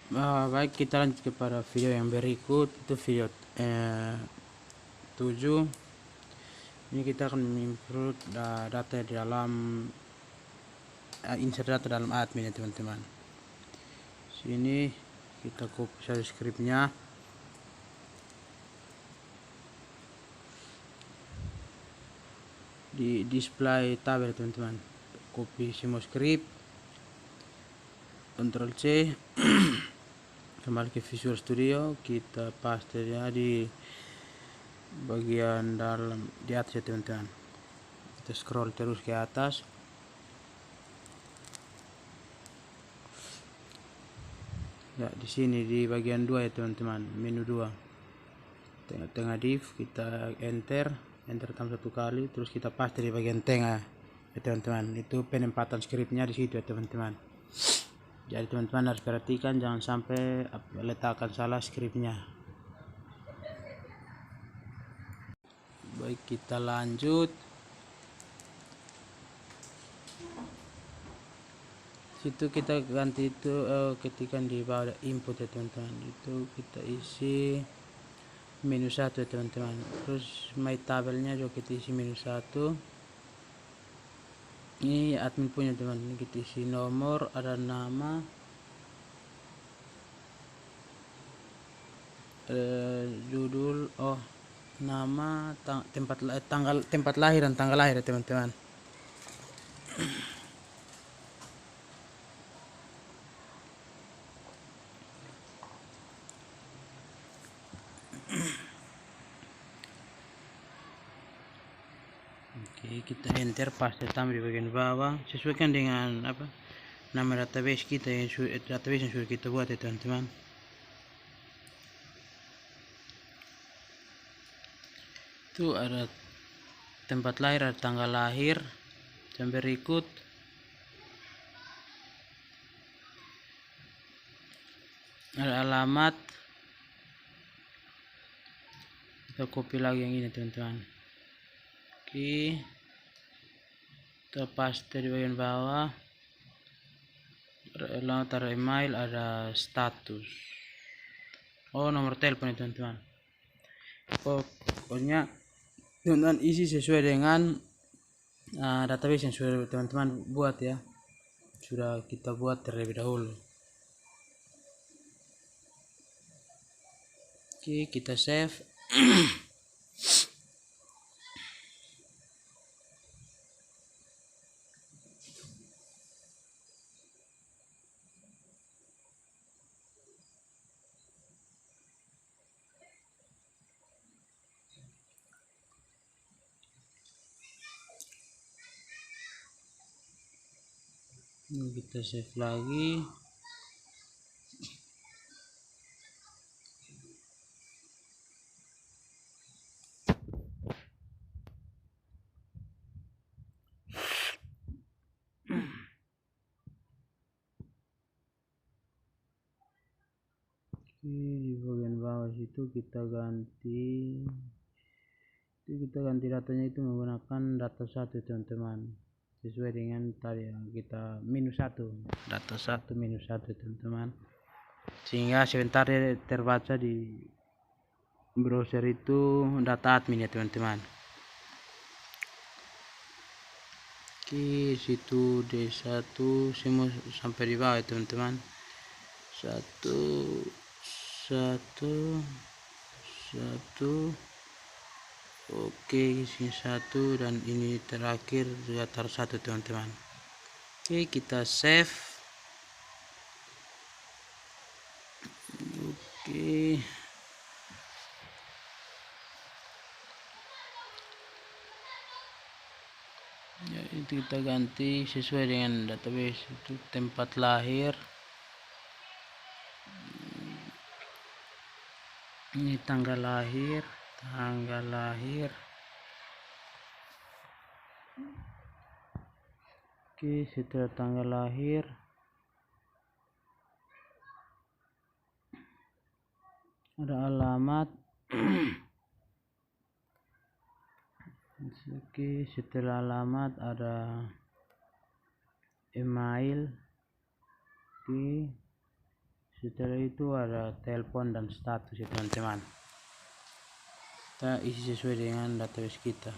Baik, kita lanjut kepada video yang berikut. Itu video 7. Ini kita akan menginput data di dalam insert data dalam admin ya teman-teman. Sini kita copy saja scriptnya. Di display tabel teman-teman, copy semua script, Ctrl C. Kembali ke Visual Studio, kita paste ya di bagian dalam di atas ya teman-teman. Kita scroll terus ke atas. Ya, di sini di bagian 2 ya teman-teman, menu 2. Tengah-tengah div, kita enter tambah 1 kali, terus kita paste di bagian tengah ya teman-teman. Itu penempatan scriptnya di situ ya teman-teman. Jadi teman-teman harus perhatikan jangan sampai letakkan salah scriptnya. Baik, kita lanjut. Situ kita ganti itu ketika di bawah ada input ya teman-teman, itu kita isi menu 1 ya teman-teman. Terus my tabelnya juga kita isi menu 1. Ini admin punya teman, ini kita isi nomor, ada nama, judul, nama, tempat lahir dan tanggal lahir ya teman-teman. Oke, kita enter, paste tambah di bagian bawah, sesuaikan dengan nama database kita yang sudah kita buat ya teman-teman. Itu ada tempat lahir, ada tanggal lahir, dan berikut ada alamat. Kita copy lagi yang ini teman-teman. Oke, kita paste di bagian bawah. Alamat, ada email, ada status, nomor telepon ya teman-teman. Pokoknya teman-teman isi sesuai dengan database yang sudah teman-teman buat ya, sudah kita buat terlebih dahulu. Oke, kita save. Ini kita save lagi. Di bagian bawah situ kita ganti datanya itu menggunakan data 1 teman-teman, sesuai dengan tadi yang kita minus 1, data 1 minus 1 teman-teman, sehingga sebentar terbaca di browser itu data admin ya teman-teman. Oke, situ D1 semua sampai di bawah ya teman-teman. 1 Oke, sini 1 dan ini terakhir juga taruh 1 teman-teman. Oke, kita save. Oke, ya, itu kita ganti sesuai dengan database. Itu tempat lahir, ini tanggal lahir. Oke, setelah tanggal lahir ada alamat. Oke, setelah alamat ada email. Oke, Setelah itu ada telepon dan status ya teman-teman, kita isi sesuai dengan database kita.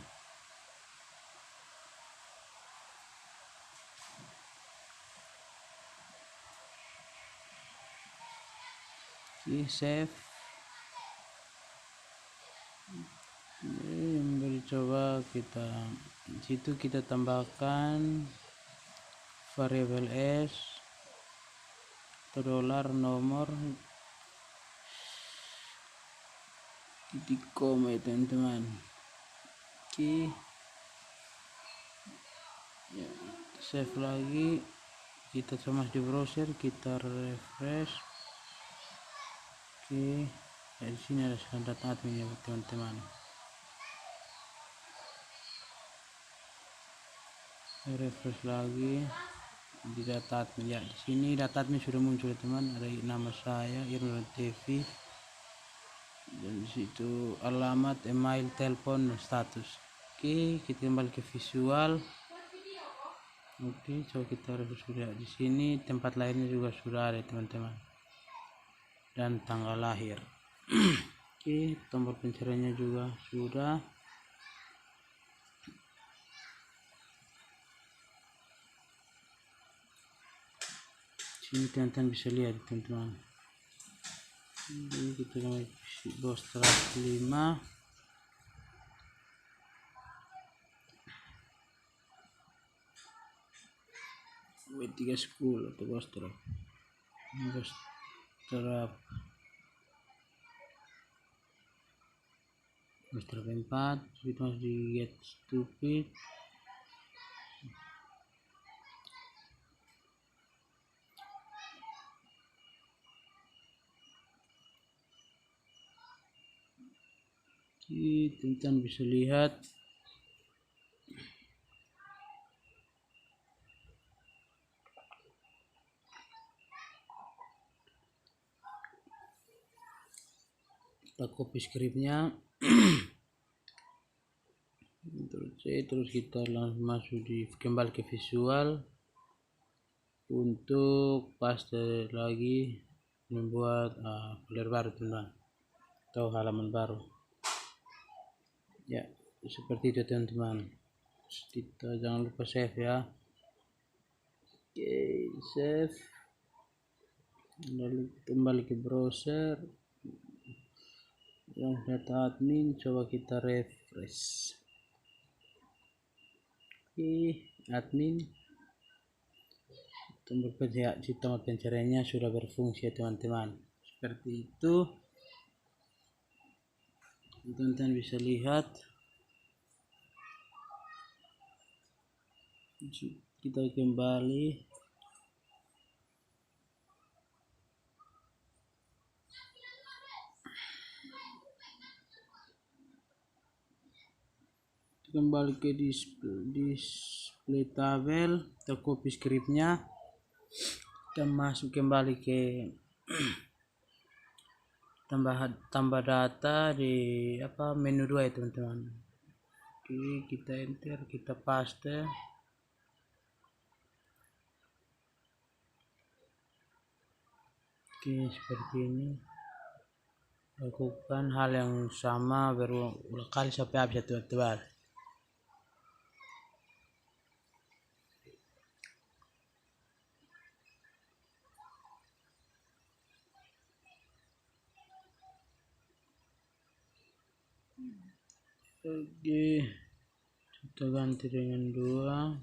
Save. Ini coba kita situ kita tambahkan variabel s atau dolar nomor titik koma ya teman-teman. Oke ya, save lagi, kita sama di browser, kita refresh. Oke ya, di sini ada standar admin ya teman-teman. Refresh lagi di data admin ya, di sini data admin sudah muncul teman, ada nama saya Irwan TV dan disitu alamat, email, telepon, status. Oke, kita kembali ke visual. Oke, coba kita refresh sudah. Di sini tempat lainnya juga sudah ada teman-teman, dan tanggal lahir. Oke, tombol pencariannya juga sudah. Sini teman-teman bisa lihat teman-teman. Ini kita Bootstrap 5. W3 School atau Bootstrap 4 itu masih di Get Stupid. Teman-teman bisa lihat kita copy scriptnya. terus kita langsung masuk kembali ke visual untuk paste lagi, membuat folder baru teman-teman atau halaman baru ya, seperti itu teman-teman. Kita jangan lupa save ya. Oke, save, lalu kembali ke browser yang data admin, coba kita refresh. Oke, admin, tombol pencariannya sudah berfungsi ya teman-teman. Seperti itu teman-teman bisa lihat. Kita kembali ke display tabel, kita copy scriptnya, kita masuk kembali ke tambah data di menu 2 ya teman-teman. Oke, kita enter, kita paste. Oke, seperti ini. Lakukan hal yang sama berulang kali sampai habis ya teman-teman. Oke, kita ganti dengan 2.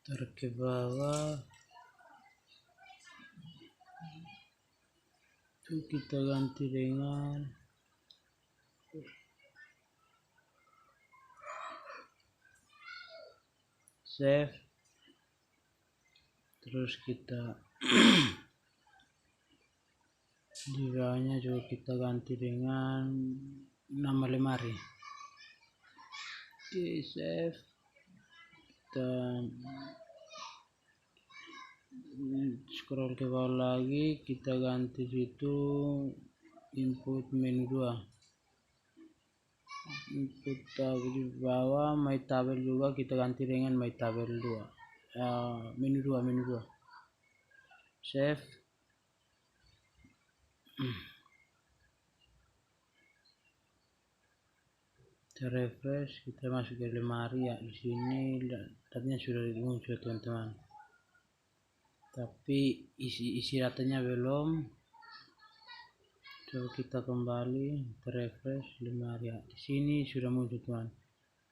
Tarik ke bawah, itu kita ganti dengan save, terus kita di bawahnya juga kita ganti dengan nama lemari. Oke, save, kita scroll ke bawah lagi, kita ganti situ input menu 2, input tabel di bawah, my tabel juga kita ganti dengan my tabel 2, menu 2, save. Kita refresh, kita masuk ke lemari ya. Di sini datanya sudah muncul teman-teman, tapi isi datanya belum. Coba kita kembali, kita refresh lemari ya. Di sini sudah muncul teman.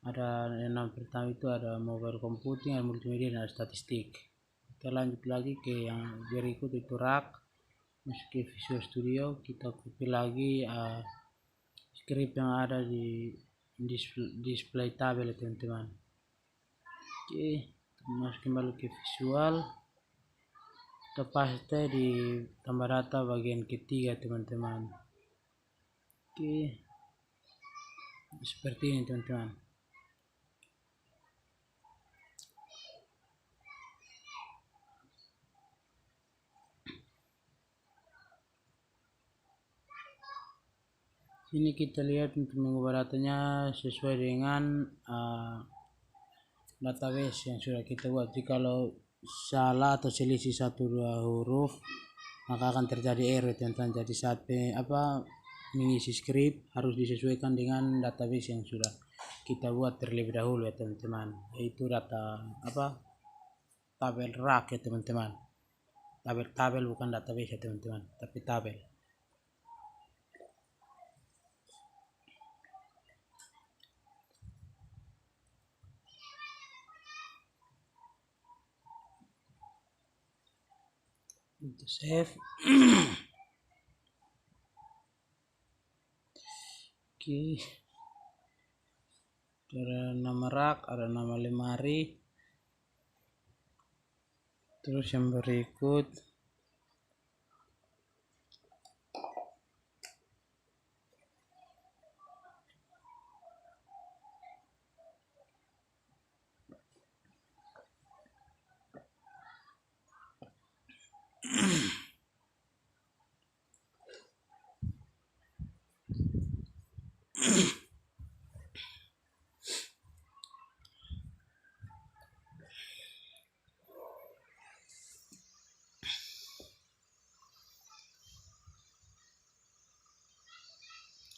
Ada yang pertama itu ada mobile computing, ada multimedia, dan ada statistik. Kita lanjut lagi ke yang berikut itu rak, masuk ke Visual Studio, kita copy lagi script yang ada di display tabel teman-teman. Oke, masuk kembali ke visual, kita paste di tambah data bagian ketiga teman-teman. Oke, seperti ini teman-teman. Sini kita lihat untuk mengubah datanya sesuai dengan database yang sudah kita buat. Jadi kalau salah atau selisih 1-2 huruf maka akan terjadi error teman-teman. Jadi saat mengisi script harus disesuaikan dengan database yang sudah kita buat terlebih dahulu ya teman-teman, yaitu data tabel rak ya teman-teman. Tabel bukan database ya teman-teman, tapi tabel. Untuk save. Oke, ada nama rak, ada nama lemari, terus yang berikut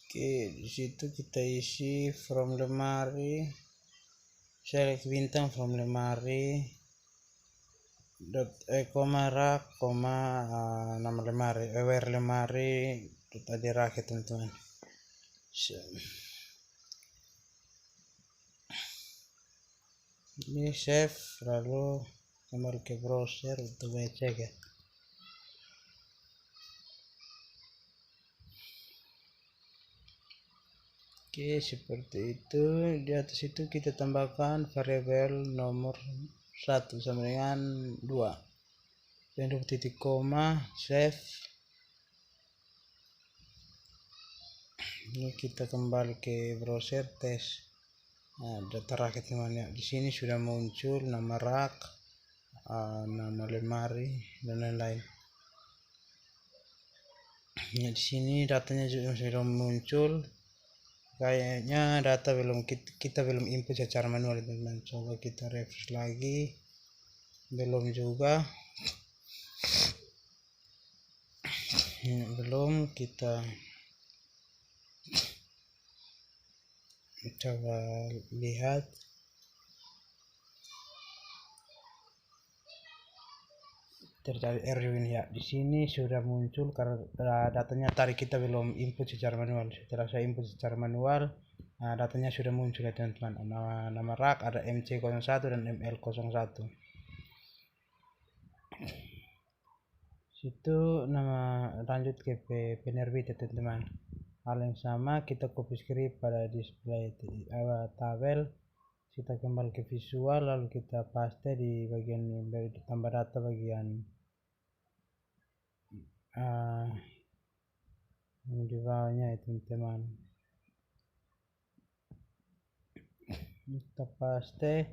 oke, di situ kita isi from lemari, select bintang from lemari, koma rak, koma nama lemari, where lemari, tadi rak ya teman-teman. Ini save, lalu kembali ke browser untuk cek ya. Oke, seperti itu. Di atas itu kita tambahkan variabel nomor 1 sama dengan 2, penduk titik koma, save. Ini kita kembali ke browser tes. Nah, data rak teman ya. Di sini sudah muncul nama rak, nama lemari, dan lain-lain. Ya, di sini datanya juga sudah muncul. Kayaknya data kita belum input secara manual teman-teman. Coba kita refresh lagi, belum juga. Belum, kita coba lihat. Terjadi error ini ya. Di sini sudah muncul karena datanya tadi kita belum input secara manual. Setelah saya input secara manual, datanya sudah muncul ya teman-teman. Nama rak ada MC01 dan ML01. Situ nama, lanjut ke penerbit ya teman-teman. Hal yang sama kita copy script pada display tabel, kita kembali ke visual, lalu kita paste di bagian tambah data bagian di bawahnya ya teman-teman. Kita paste,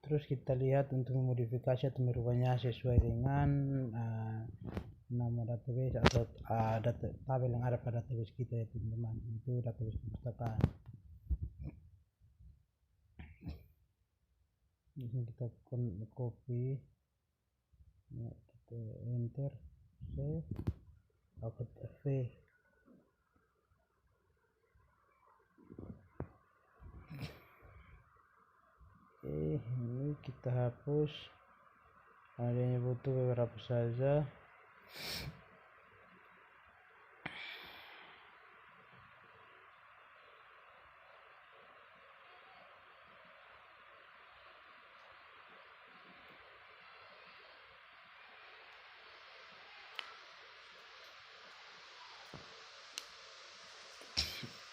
terus kita lihat untuk memodifikasi atau merubahnya sesuai dengan nama database atau tabel yang ada pada database kita ya teman-teman. Itu database perpustakaan. Di sini kita copy, ya, kita enter, save, upload FV. Ini kita hapus, adanya butuh beberapa saja.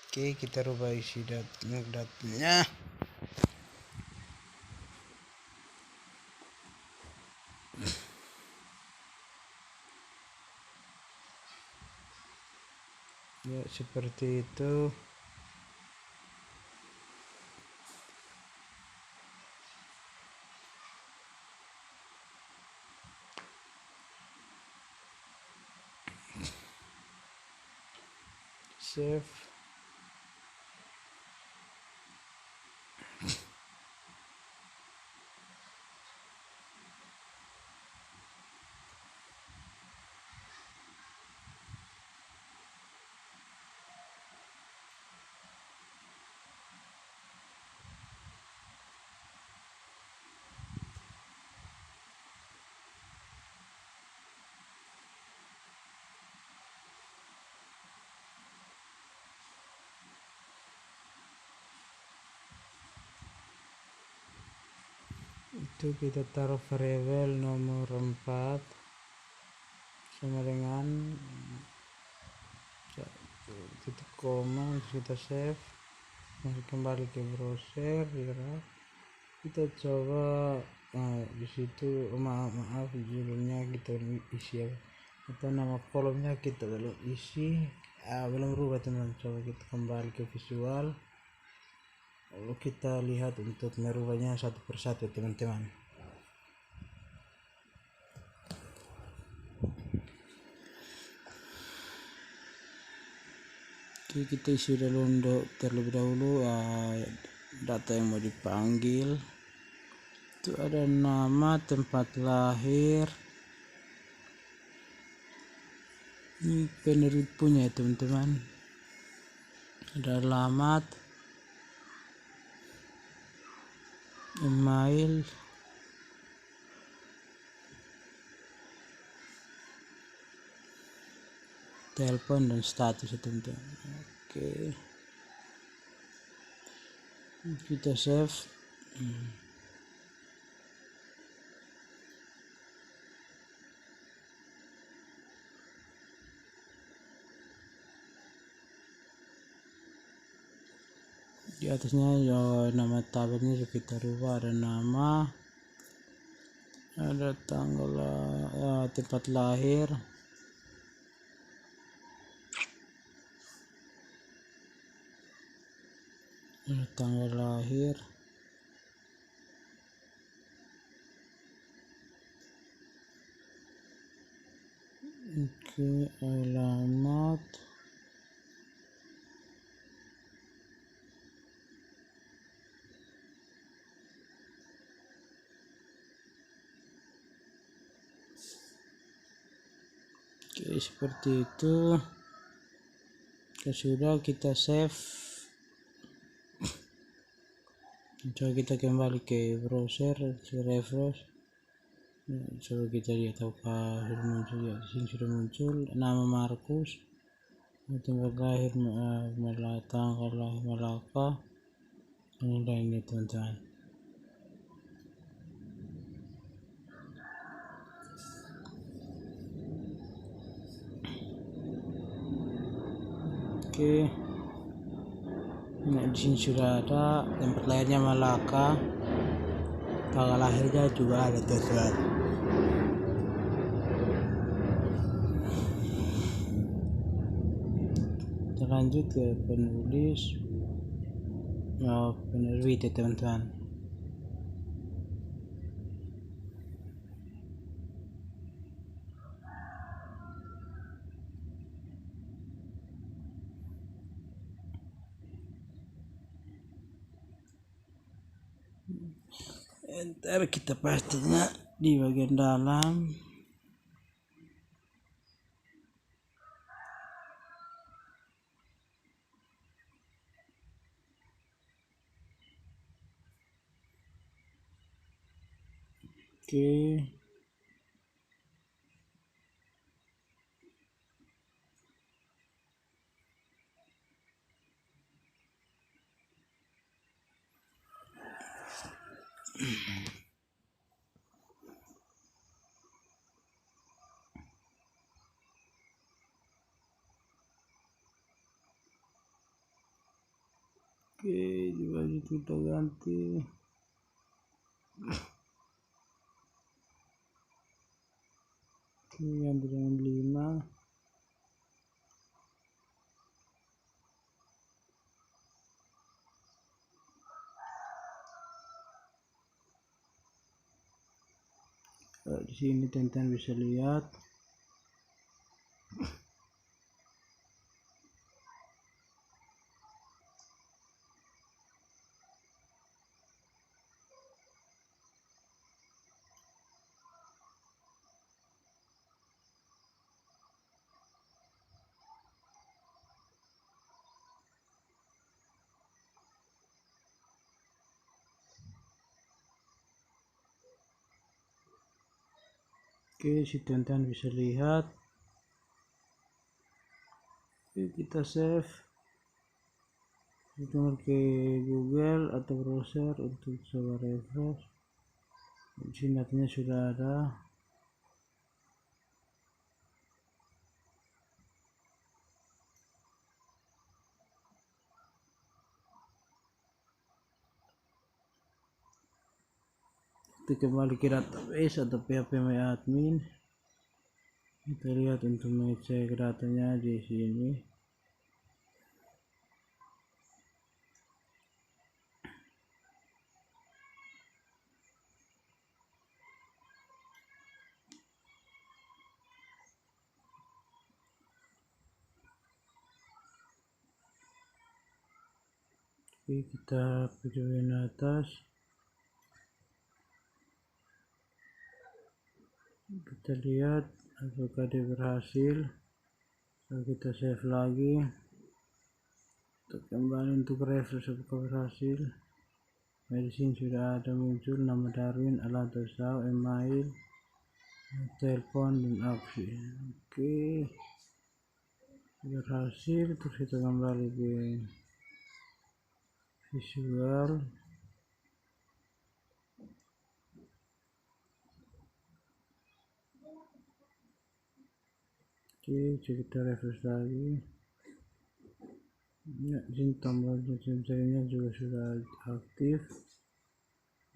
Oke, kita rubah isi datanya. Ya, seperti itu. Save. Itu kita taruh variabel nomor 4 sama dengan titik koma, kita save, masuk kembali ke browser, kita coba. Nah, di situ maaf judulnya kita belum isi ya, atau nama kolomnya kita belum isi, belum rubah teman. Coba kita kembali ke visual, lalu kita lihat untuk merubahnya satu persatu teman-teman. Oke, kita isi terlebih dahulu data yang mau dipanggil. Itu ada nama, tempat lahir, ini penerbit punya ya teman-teman. Ada alamat, email, telepon, dan status ya teman-teman. Oke, kita save. Di atasnya ya, nama tabelnya kita rubah, ada nama, ada tanggal, tempat lahir, ada tanggal lahir, oke, alamat, oke, seperti itu. Sudah kita save. Coba kita kembali ke browser, refresh. Coba kita lihat apakah sudah muncul ya. Di sini sudah muncul nama Markus, tempat lahir, tanggal lahir Malaka, dan lainnya teman-teman. Oke, nah, di sini sudah ada tempat lahirnya Malaka, tanggal lahirnya juga ada teman-teman. Kita lanjut ke penulis, penerbit ya teman-teman. Enter, kita pastinya di bagian dalam. Oke. Oke, juga kita ganti. Oke, ganti dengan 5. Di sini teman-teman bisa lihat. Oke, si teman-teman bisa lihat. Oke, kita save. Kita ke Google atau browser untuk coba refresh. Di sini datanya sudah ada. Kita kembali ke database atau PHP My Admin. Kita lihat untuk mengecek datanya di sini. Oke, kita pilih atas. Kita lihat apakah dia berhasil. Lalu kita save lagi. Kita kembali untuk refresh apakah berhasil. Nah, di sini sudah ada muncul nama Darwin, alamat usaha, email, telepon dan opsi. Oke, berhasil. Terus kita kembali ke visual. Oke, kita refresh lagi. Ya, di tombol jarinya juga sudah aktif.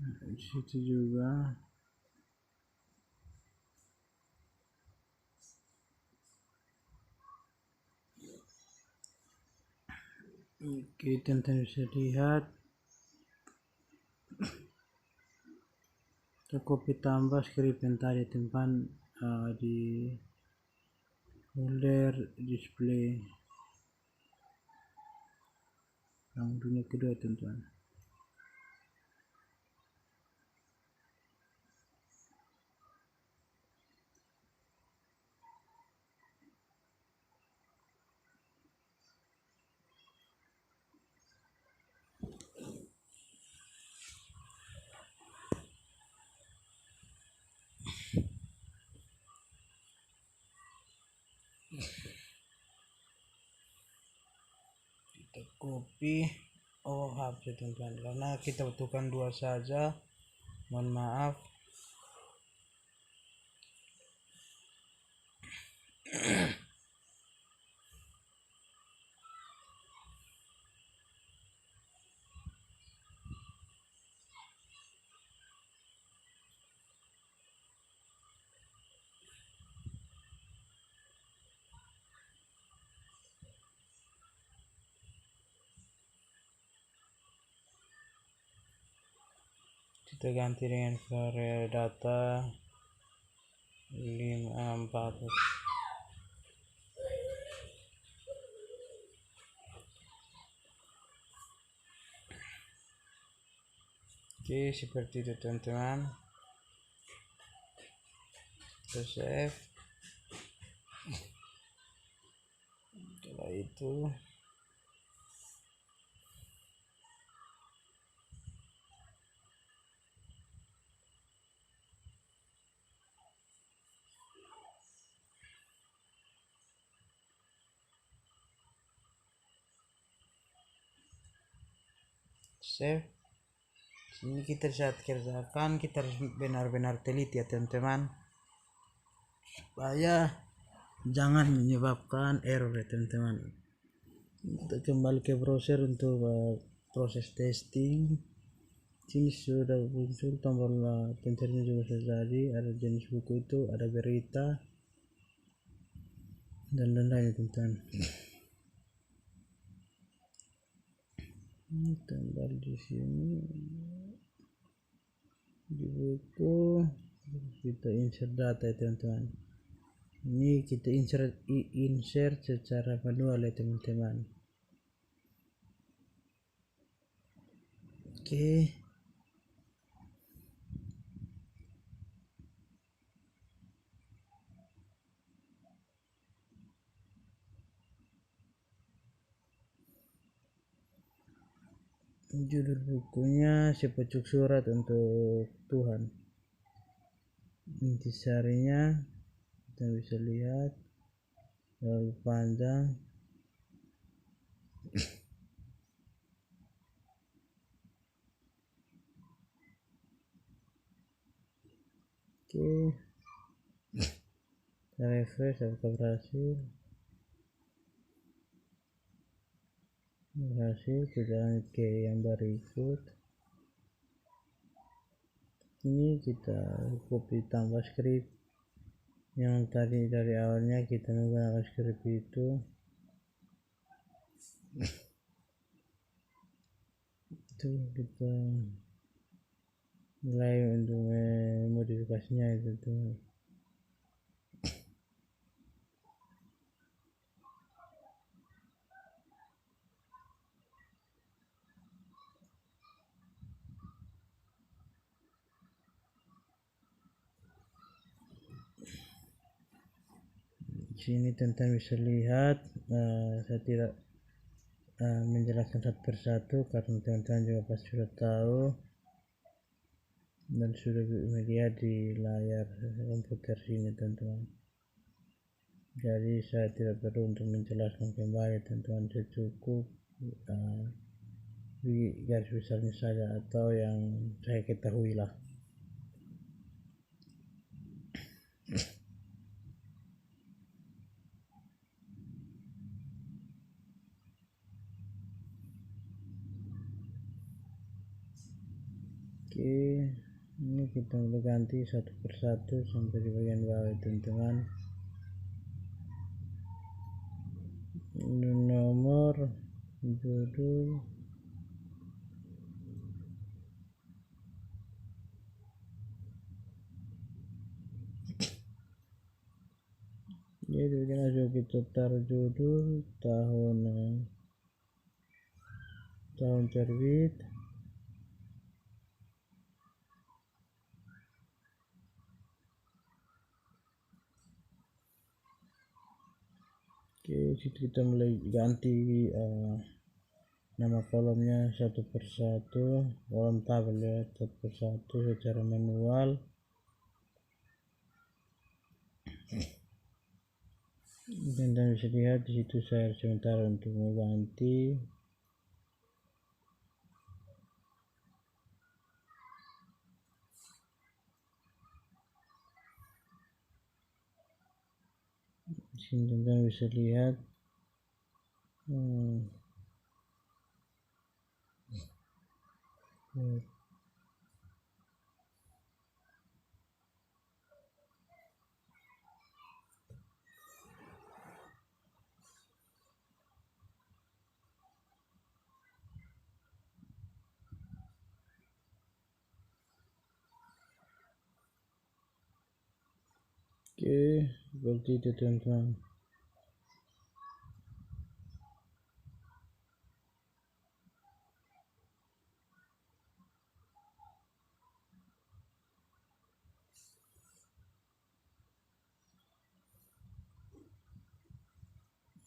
Di situ juga. Oke, teman-teman bisa lihat. Kita copy tambah script yang tadi teman di folder display yang dunia kedua teman-teman. Kita copy. Oh, habis teman-teman, karena kita butuhkan 2 saja, mohon maaf. Kita ganti dengan variable data 54. Oke, Oke, seperti itu teman-teman. Kita save. Setelah itu save. Ini kita saat kerjakan kita harus benar-benar teliti ya teman-teman, supaya jangan menyebabkan error ya teman-teman. Kita kembali ke browser untuk proses testing. Sini sudah muncul tombol pencarian juga sudah jadi, ada jenis buku itu, ada berita dan lain-lain teman-teman. Ini tambah di sini di buku, kita insert data ya teman-teman. Ini kita insert secara manual ya teman-teman. Oke. Judul bukunya Sepucuk Surat untuk Tuhan. Intisarinya kita bisa lihat terlalu panjang. Oke, kita refresh apakah berhasil. Kita lanjut ke yang berikut. Ini kita copy tambah script yang tadi dari awalnya kita menggunakan script itu. Itu kita mulai untuk modifikasinya itu tuh. Sini teman-teman bisa lihat, saya tidak menjelaskan satu persatu karena teman-teman juga pasti sudah tahu dan sudah melihat di layar komputer sini teman-teman. Jadi saya tidak perlu untuk menjelaskan kembali teman-teman, cukup di garis besarnya saja atau yang saya ketahui lah. Oke, ini kita mulai ganti satu persatu sampai di bagian bawah teman-teman. Nomor, judul, jadi langsung kita taruh judul, tahun terbit, oke, situ kita mulai ganti nama kolomnya satu persatu, kolom tabel ya, satu persatu secara manual. Dan bisa lihat di situ saya sementara untuk mengganti. Di sini teman bisa lihat oke, seperti itu teman-teman.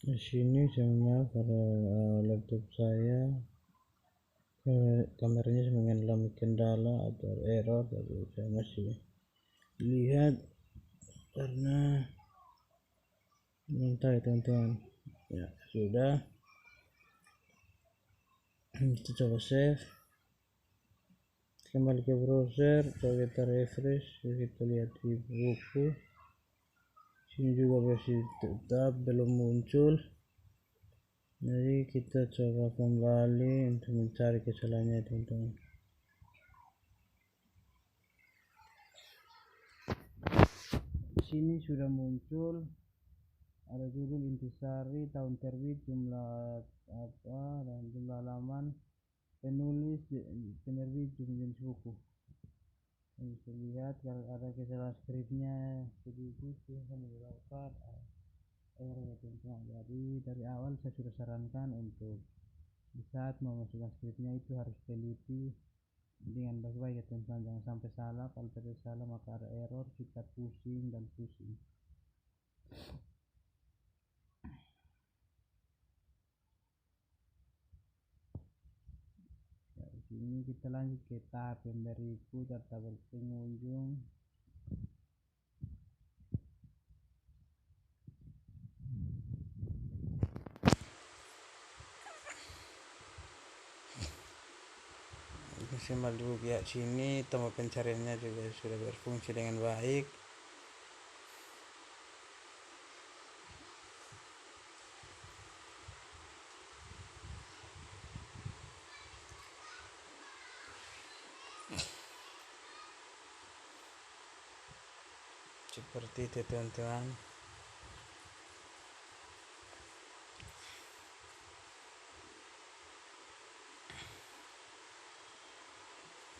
Di sini sama pada laptop saya kameranya mengalami kendala atau error, tapi saya masih lihat karena minta ya teman-teman. Ya sudah, kita coba save, kembali ke browser, coba kita refresh, kita lihat di buku. Sini juga masih tetap belum muncul, jadi kita coba kembali untuk mencari kesalahannya teman-teman. Sini sudah muncul, ada judul intisari, tahun terbit, jumlah apa dan jumlah halaman, penulis, penerbit, jenis buku. Bisa lihat kalau ada kesalahan skripnya sedikit silahkan dilakukan error teman-teman. Jadi dari awal saya sudah sarankan untuk di saat memasukkan skripnya itu harus teliti dengan baik-baik ya teman-teman, jangan sampai salah. Kalau terjadi salah maka ada error, kita pusing dan pusing. Dari sini kita lanjut ke tahap yang berikut, tabel pengunjung. Simak dulu ya, sini tombol pencariannya juga sudah berfungsi dengan baik. Seperti itu teman-teman.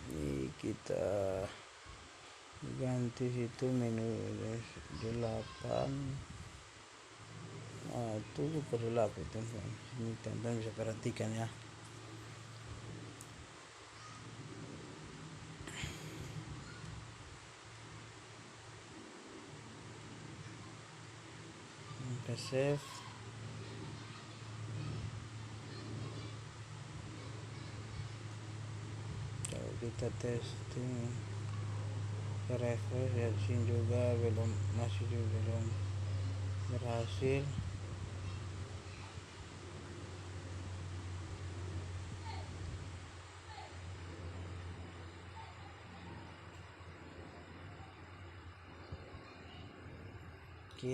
Ini kita ganti situ menu 8. Itu perlu lapor teman-teman. Ini teman-teman bisa perhatikan ya. Kita save. Kalau kita testing refresh ya, sini juga masih belum berhasil.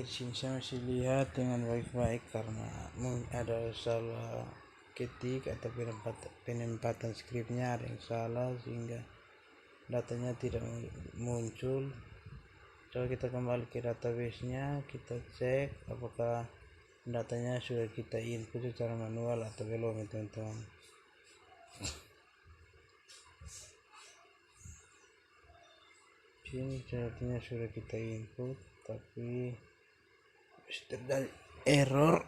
Sini saya masih lihat dengan baik-baik karena ada salah ketik atau penempatan skripnya ada yang salah sehingga datanya tidak muncul. Coba kita kembali ke database-nya, kita cek apakah datanya sudah kita input secara manual atau belum ya teman-teman. Sini datanya sudah kita input tapi terjadi error.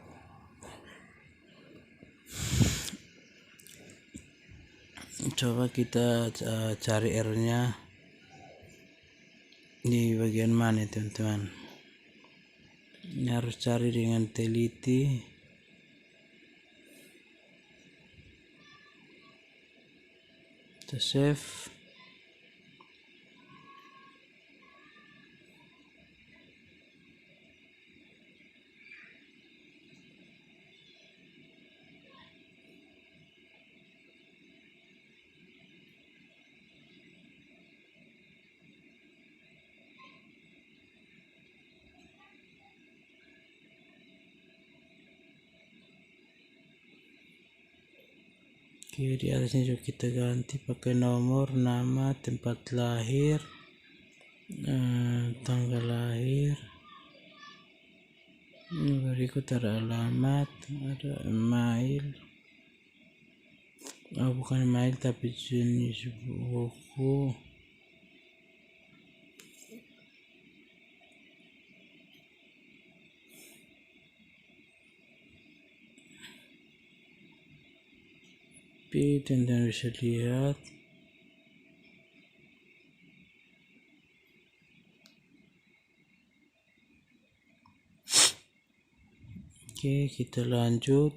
Coba kita cari errornya di bagian mana teman-teman. Ini harus cari dengan teliti. Kita save. Oke, di atasnya juga kita ganti pakai nomor, nama, tempat lahir, tanggal lahir. Ini berikut ada alamat, ada email. Bukan email tapi jenis buku. Teman-teman bisa lihat Oke, kita lanjut.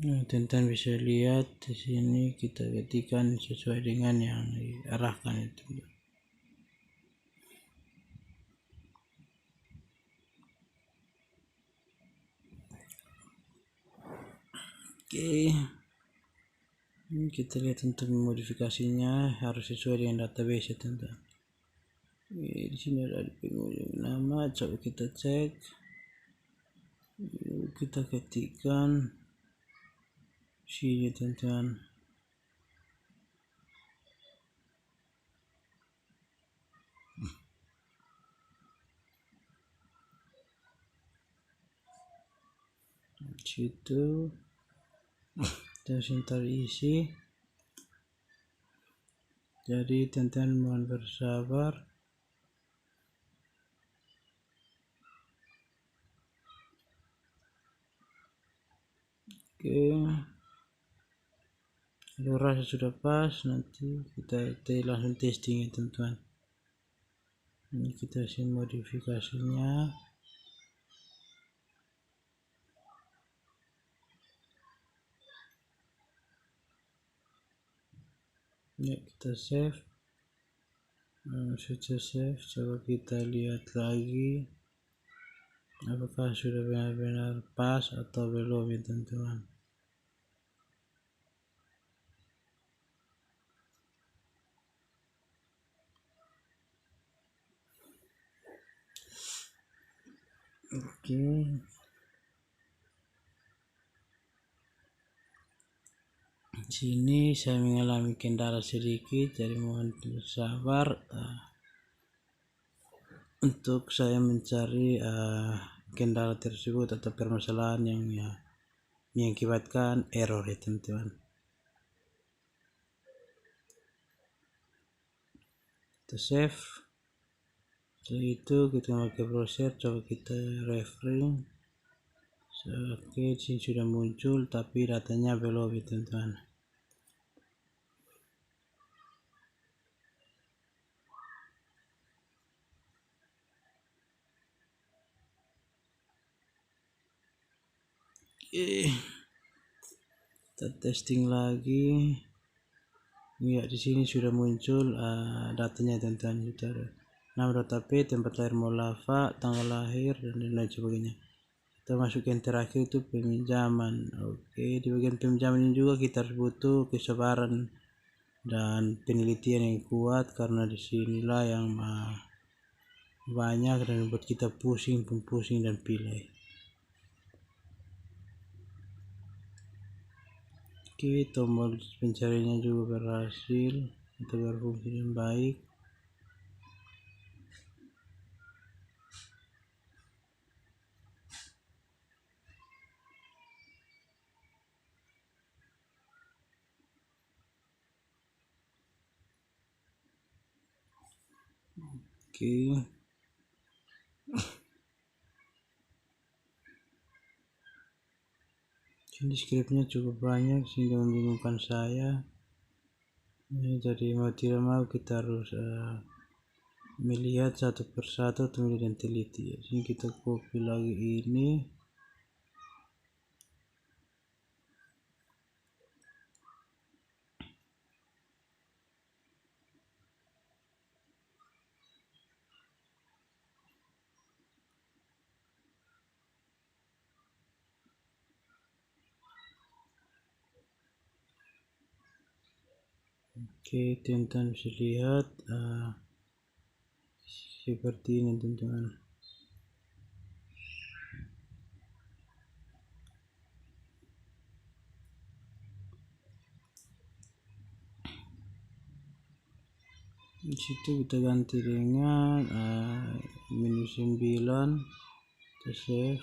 Nah, teman-teman bisa lihat di sini kita ketikkan sesuai dengan yang diarahkan itu. Oke, ini kita lihat untuk modifikasinya harus sesuai dengan database ya teman-teman. Di sini ada di penghujung nama, coba kita cek. Kita ketikkan sini teman-teman. Situ terus ntar isi. Jadi teman-teman mohon bersabar. Oke, kalau rasa sudah pas nanti kita langsung testing ya teman-teman. Ini kita isi modifikasinya. Ya, kita save. Sudah save, coba kita lihat lagi apakah sudah benar-benar pas atau belum ya teman-teman. Oke, sini saya mengalami kendala sedikit, jadi mohon bersabar untuk saya mencari kendala tersebut atau permasalahan yang mengakibatkan error ya teman-teman. Kita save. Setelah itu kita pakai browser, coba kita refresh. Oke, sini sudah muncul tapi datanya belum ya teman-teman. Kita testing lagi. Ya, di sini sudah muncul datanya teman-teman. Sudah ada nama DP, tempat lahir Mualafa, tanggal lahir dan lain sebagainya. Kita masuk yang terakhir itu peminjaman. Oke, di bagian peminjaman ini juga kita harus butuh kesabaran dan penelitian yang kuat, karena disinilah yang banyak dan buat kita pusing dan pilih. Oke, tombol pencariannya juga berhasil atau berfungsi dengan baik. Oke, ini scriptnya cukup banyak sehingga membingungkan saya. Jadi mau tidak mau kita harus melihat satu persatu kemudian teliti. Sini kita copy lagi ini. Oke, teman-teman bisa lihat seperti ini teman-teman. Di situ kita ganti dengan minus 9, kita save.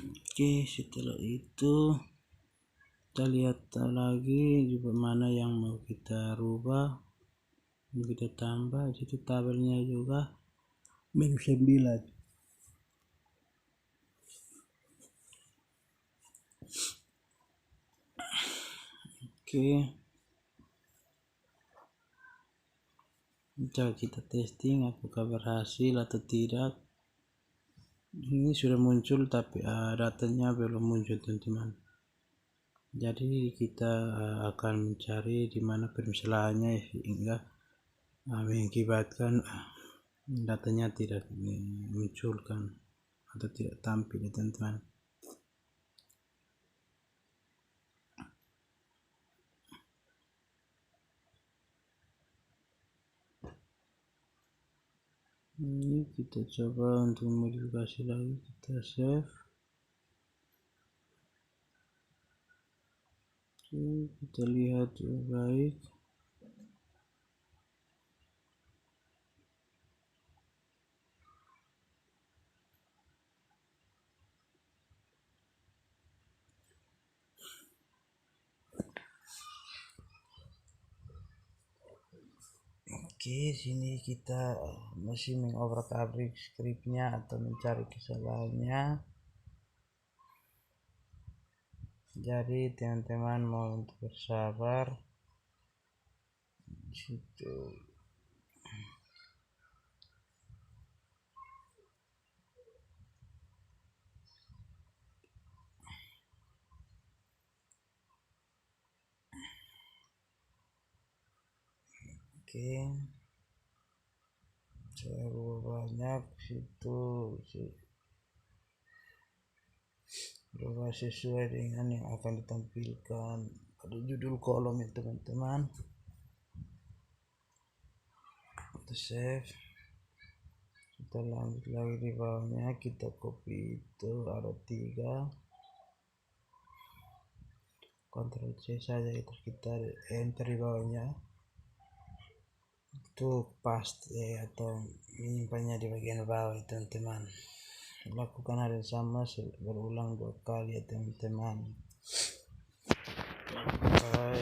Oke, setelah itu kita lihat lagi juga mana yang mau kita rubah, mau kita tambah. Di situ tabelnya juga minus 9. Oke, Coba kita testing apakah berhasil atau tidak. Ini sudah muncul tapi datanya belum muncul teman-teman. Jadi kita akan mencari di mana permasalahannya hingga mengakibatkan datanya tidak munculkan atau tidak tampil ya teman-teman. Ini kita coba untuk modifikasi lagi, kita save. Oke, kita lihat baik. Oke, sini kita masih mengobrak-abrik skripnya atau mencari kesalahannya. Jadi teman-teman mau untuk bersabar di situ. Oke, terlalu banyak situ berubah sesuai dengan yang akan ditampilkan pada judul kolom ya teman-teman. Kita save, kita lanjut lagi di bawahnya, kita copy itu ada 3, Ctrl C saja, itu kita enter di bawahnya untuk paste atau menyimpannya di bagian bawah teman-teman. Lakukan hal yang sama berulang 2 kali ya teman-teman.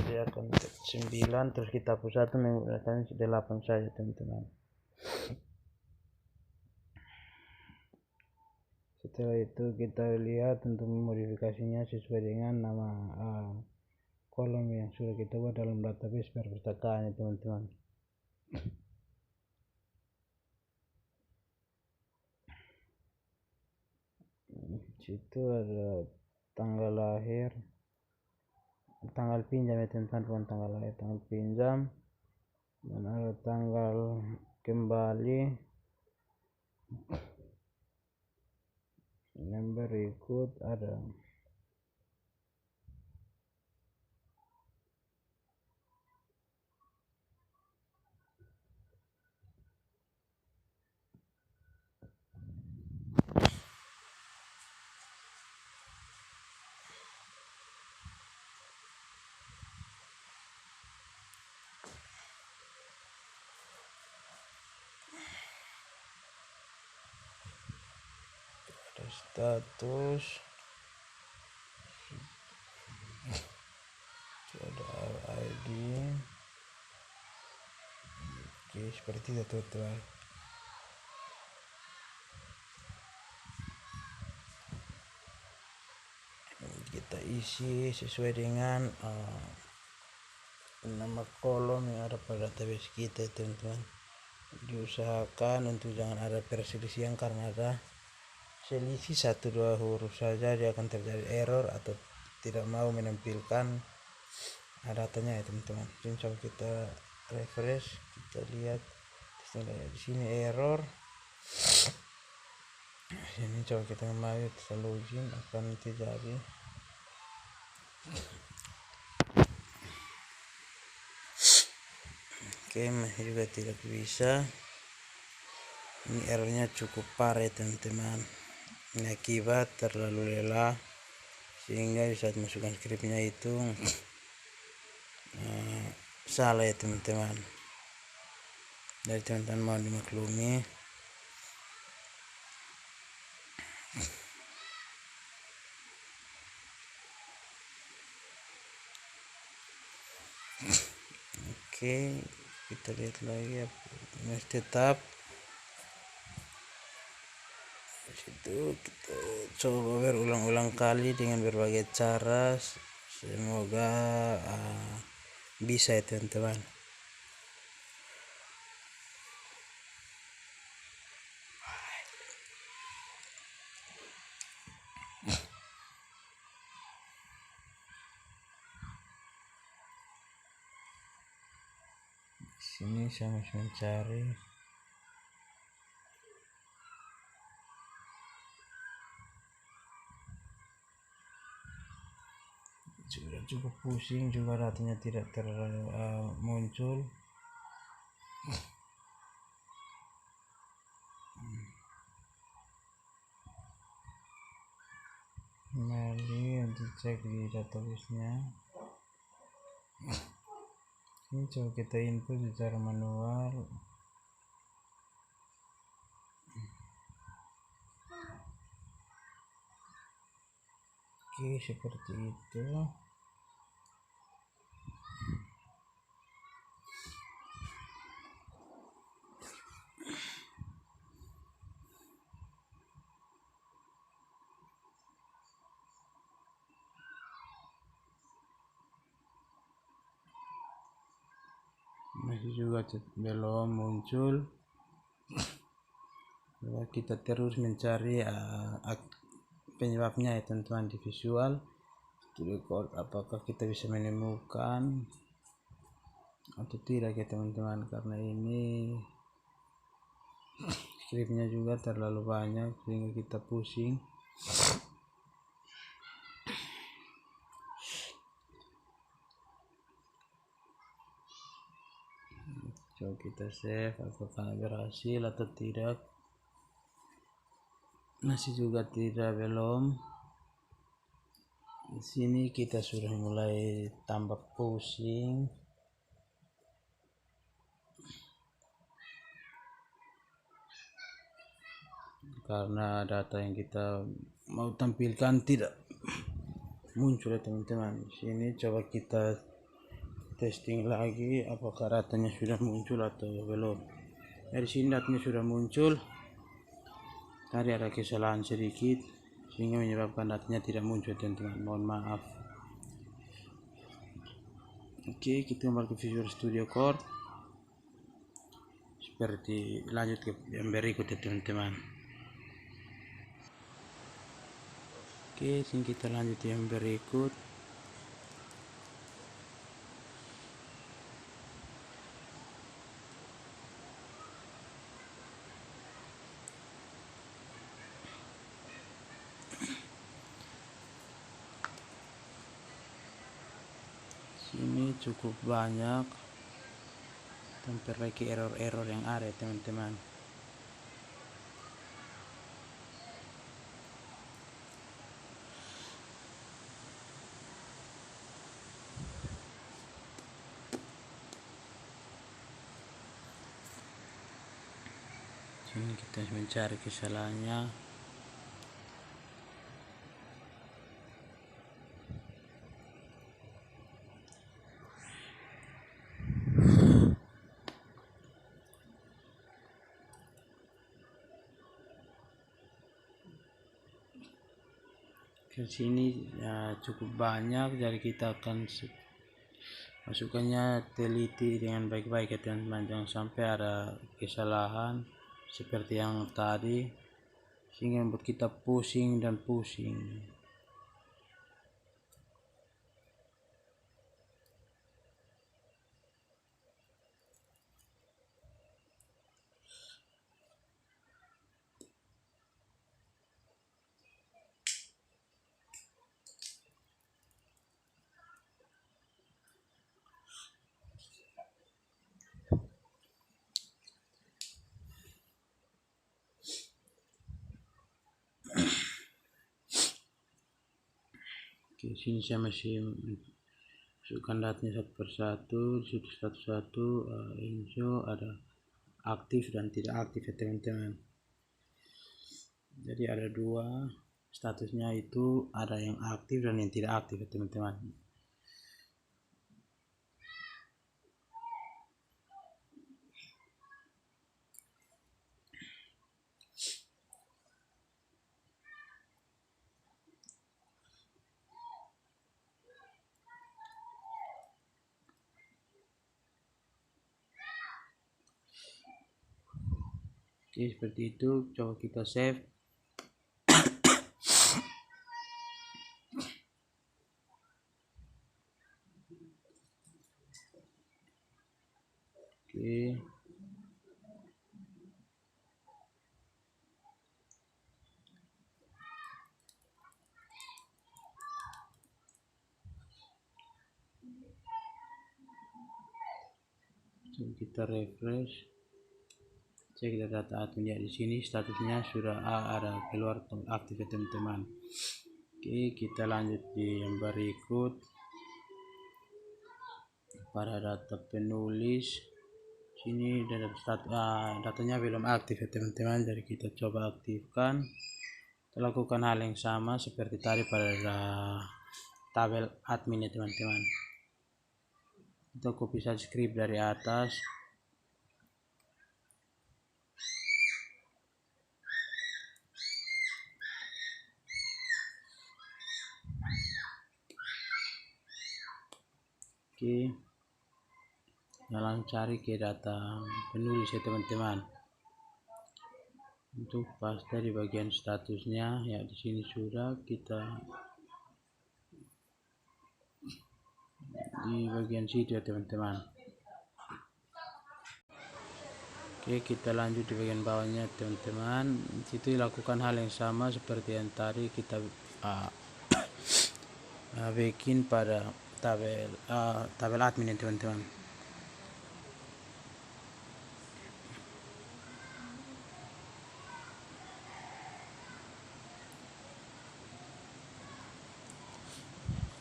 Dia akan 9, terus kita hapus 1 menggunakan 8 saja teman-teman. Setelah itu kita lihat untuk memodifikasinya sesuai dengan nama kolom yang sudah kita buat dalam database perpustakaan ya teman-teman. Situ ada tanggal lahir, tanggal pinjam ya teman-teman, bukan tanggal lahir, tanggal pinjam, dan ada tanggal kembali, yang berikut ada status, ada ID. Oke, seperti itu teman-teman. Kita isi sesuai dengan nama kolom yang ada pada database kita teman-teman. Diusahakan untuk jangan ada perselisihan, karena ada selisih 1-2 huruf saja dia akan terjadi error atau tidak mau menampilkan datanya ya teman-teman. Coba kita refresh, kita lihat di sini error. Ini coba kita kembali, kita login, akan terjadi. Oke, masih juga tidak bisa. Ini errornya cukup parah ya teman-teman. Ini akibat terlalu lelah sehingga di saat masukkan skripnya itu salah ya teman-teman. Dari teman-teman mau dimaklumi. Oke, kita lihat lagi ya, masih tetap situ. Kita coba berulang-ulang kali dengan berbagai cara, semoga bisa ya teman-teman. sini saya masih mencari. Sudah cukup pusing juga, datanya tidak muncul. Mari untuk cek di database-nya. Ini coba kita input secara manual. Oke, seperti itu. Masih juga belum muncul. Kita terus mencari penyebabnya ya teman-teman di Visual Studio Code, apakah kita bisa menemukan atau tidak ya teman-teman, karena ini scriptnya juga terlalu banyak sehingga kita pusing. Coba kita save, apakah berhasil atau tidak. Masih juga belum. Di sini kita sudah mulai tambah pusing. Karena data yang kita mau tampilkan tidak muncul ya teman-teman. Di sini coba kita testing lagi apakah datanya sudah muncul atau belum. Dari sini datanya sudah muncul. Tadi ada kesalahan sedikit sehingga menyebabkan datanya tidak muncul teman-teman, mohon maaf. Oke, kita kembali ke Visual Studio Code. Seperti lanjut ke yang berikut ya teman-teman. Oke, sini kita lanjut yang berikut. Sini cukup banyak memperbaiki error-error yang ada teman-teman. Sini kita mencari kesalahannya. Ke sini ya, cukup banyak, jadi kita akan masukkannya teliti dengan baik-baik ya teman-teman, jangan sampai ada kesalahan seperti yang tadi sehingga membuat kita pusing dan pusing. Oke, sini saya masih masukkan datanya satu persatu. Di situ satu-satu info ada aktif dan tidak aktif ya teman-teman. Jadi ada dua statusnya, itu ada yang aktif dan yang tidak aktif ya teman-teman. Oke, seperti itu. Coba kita save. Oke. Coba kita refresh, cek data admin ya. Di sini statusnya sudah ada keluar aktif ya teman-teman. Oke, kita lanjut di yang berikut. Pada data penulis sini datanya belum aktif ya teman-teman, jadi kita coba aktifkan. Kita lakukan hal yang sama seperti tadi pada tabel admin ya teman-teman. Kita copy saja script dari atas. Oke, dalam cari ke data penulis ya teman-teman. Untuk paste di bagian statusnya ya, di sini sudah kita di bagian situ ya teman-teman. Oke, kita lanjut di bagian bawahnya teman-teman. Itu dilakukan hal yang sama seperti yang tadi kita bikin pada tabel admin ya teman-teman.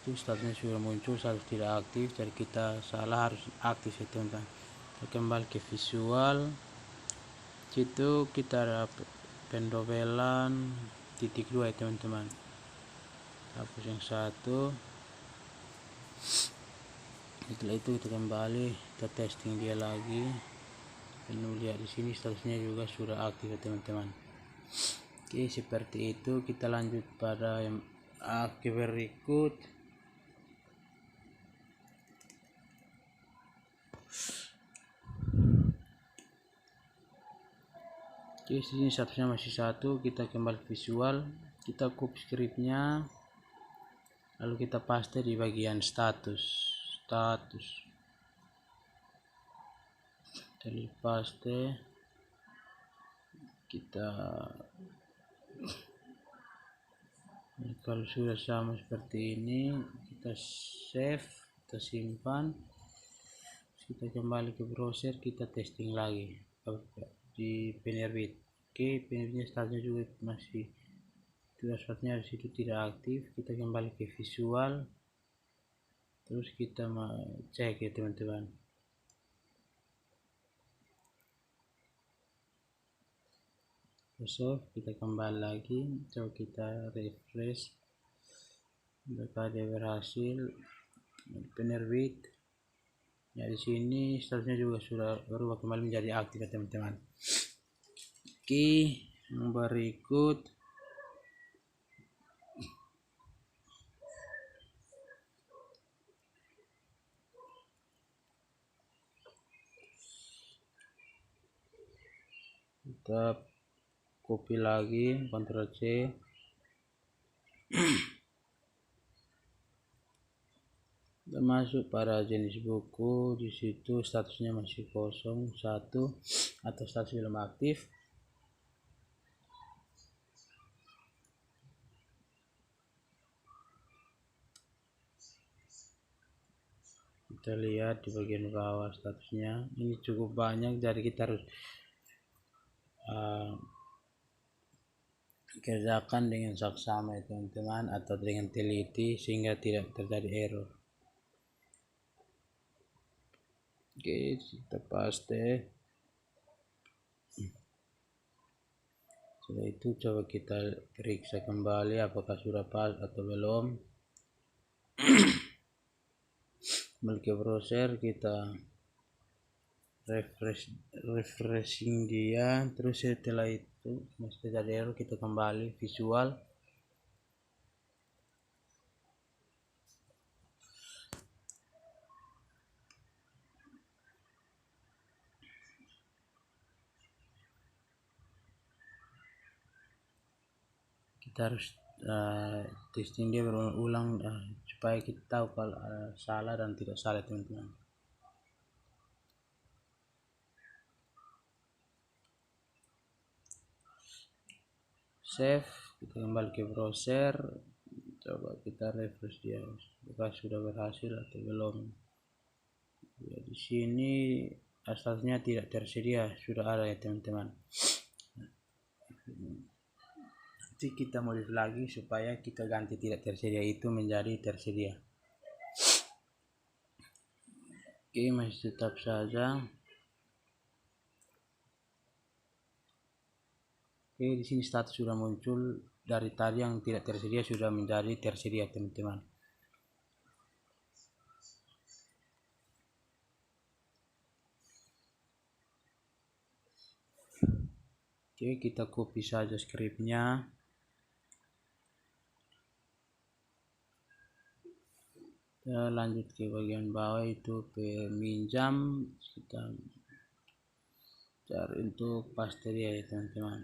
Itu statusnya sudah muncul, status tidak aktif, jadi kita salah, harus aktif ya teman-teman. Kita kembali ke visual, situ kita ada pendobelan titik 2 ya teman-teman. Hapus yang satu. Setelah itu kita kembali, kita testing dia lagi. Penuh lihat di sini statusnya juga sudah aktif ya teman-teman. Oke, seperti itu. Kita lanjut pada yang berikut. Oke, sini statusnya masih satu. Kita kembali visual, kita copy scriptnya, lalu kita paste di bagian status. Kita paste, kita kalau sudah sama seperti ini, kita save, kita simpan, kita kembali ke browser, kita testing lagi di Penerbit. Oke, Penerbitnya statusnya juga masih statusnya di situ tidak aktif. Kita kembali ke visual, terus kita cek ya teman-teman. So, kita kembali lagi, coba kita refresh, apakah dia berhasil. Penerbit ya, di sini statusnya juga sudah berubah kembali menjadi aktif ya teman-teman. Oke, yang berikut kita copy lagi, Ctrl C, kita masuk pada jenis buku. Di situ statusnya masih 01 atau status belum aktif. Kita lihat di bagian bawah statusnya ini cukup banyak, jadi kita harus kerjakan dengan saksama ya teman-teman, atau dengan teliti sehingga tidak terjadi error. Oke, kita paste. Setelah itu coba kita periksa kembali apakah sudah pas atau belum. Kembali ke browser, kita refreshing dia, terus setelah itu masih terjadi error, kita kembali visual, kita harus testing dia berulang supaya kita tahu kalau salah dan tidak salah teman-teman. Save, kita kembali ke browser, coba kita refresh dia apakah sudah berhasil atau belum. Ya, di sini statusnya tidak tersedia sudah ada ya teman-teman. Jadi kita modif lagi supaya kita ganti tidak tersedia itu menjadi tersedia. Oke, masih tetap saja. Oke, di sini status sudah muncul, dari tadi yang tidak tersedia sudah menjadi tersedia teman-teman. Oke, kita copy saja scriptnya. Kita lanjut ke bagian bawah itu peminjam, kita cari untuk paste dia ya teman-teman.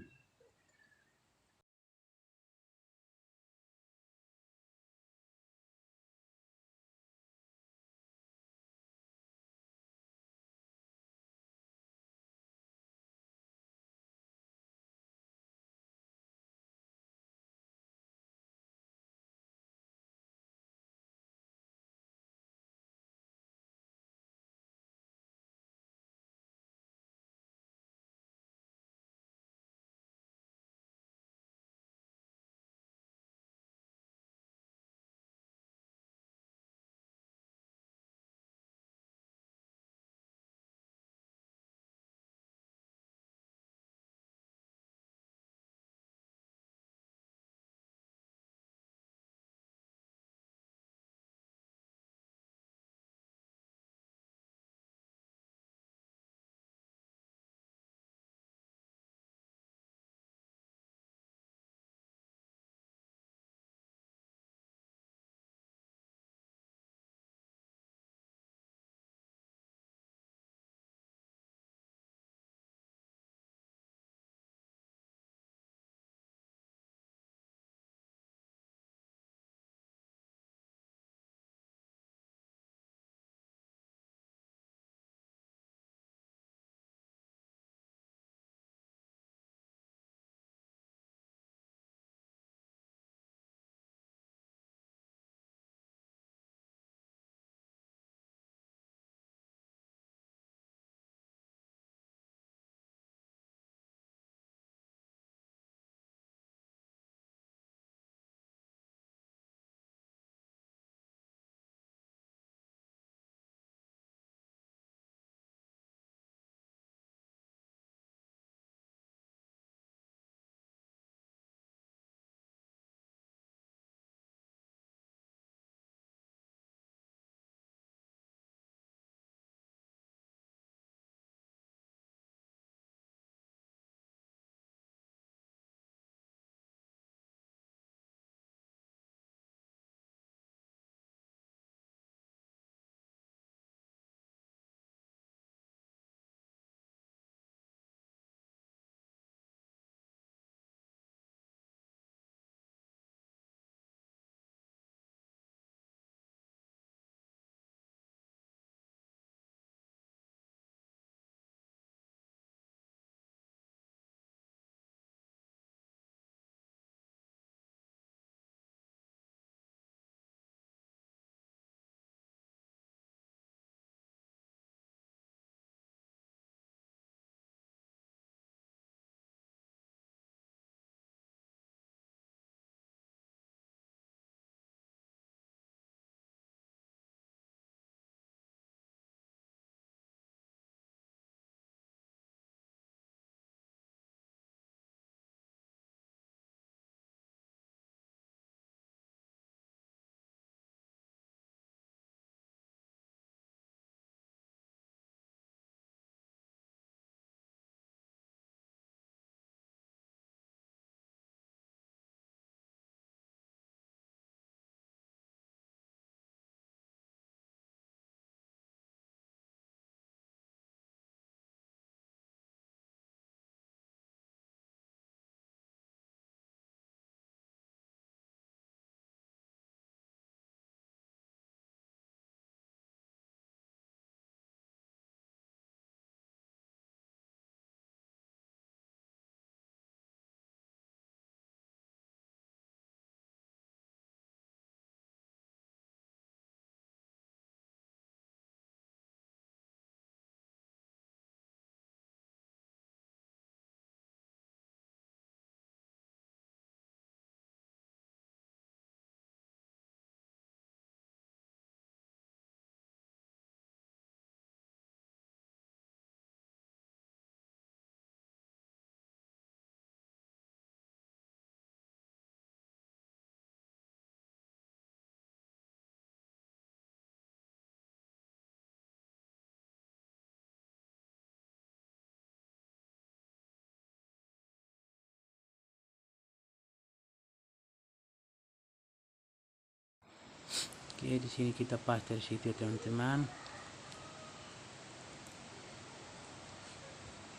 Oke, di sini kita paste di situ teman-teman.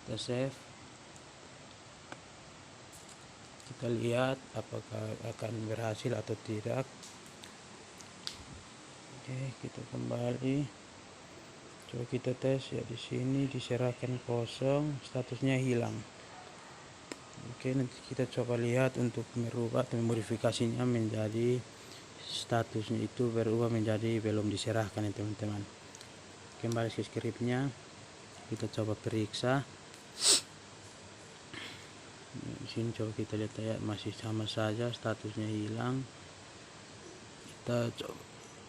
Kita save. Kita lihat apakah akan berhasil atau tidak. Oke, kita kembali. Coba kita tes ya, di sini diserahkan kosong, statusnya hilang. Oke, nanti kita coba lihat untuk merubah atau memodifikasinya menjadi statusnya itu berubah menjadi belum diserahkan ya teman-teman. Kembali ke scriptnya, kita coba periksa. Di sini coba kita lihat ya, masih sama saja statusnya hilang. Kita coba,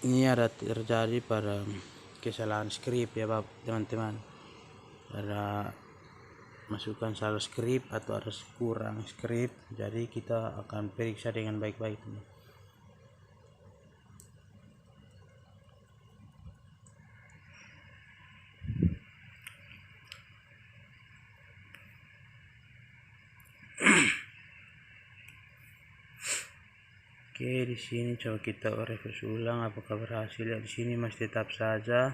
ini ada terjadi pada kesalahan script ya teman-teman, ada masukkan salah script atau ada kurang script, jadi kita akan periksa dengan baik-baik. Oke, di sini coba kita refresh ulang apakah berhasil ya. Di sini masih tetap saja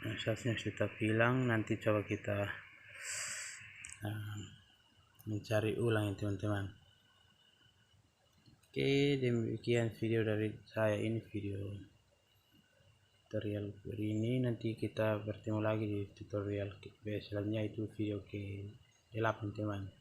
statusnya tetap hilang. Nanti coba kita mencari ulang ya teman-teman. Oke, demikian video dari saya, ini video tutorial hari ini. Nanti kita bertemu lagi di tutorial selanjutnya, itu video ke 8 teman.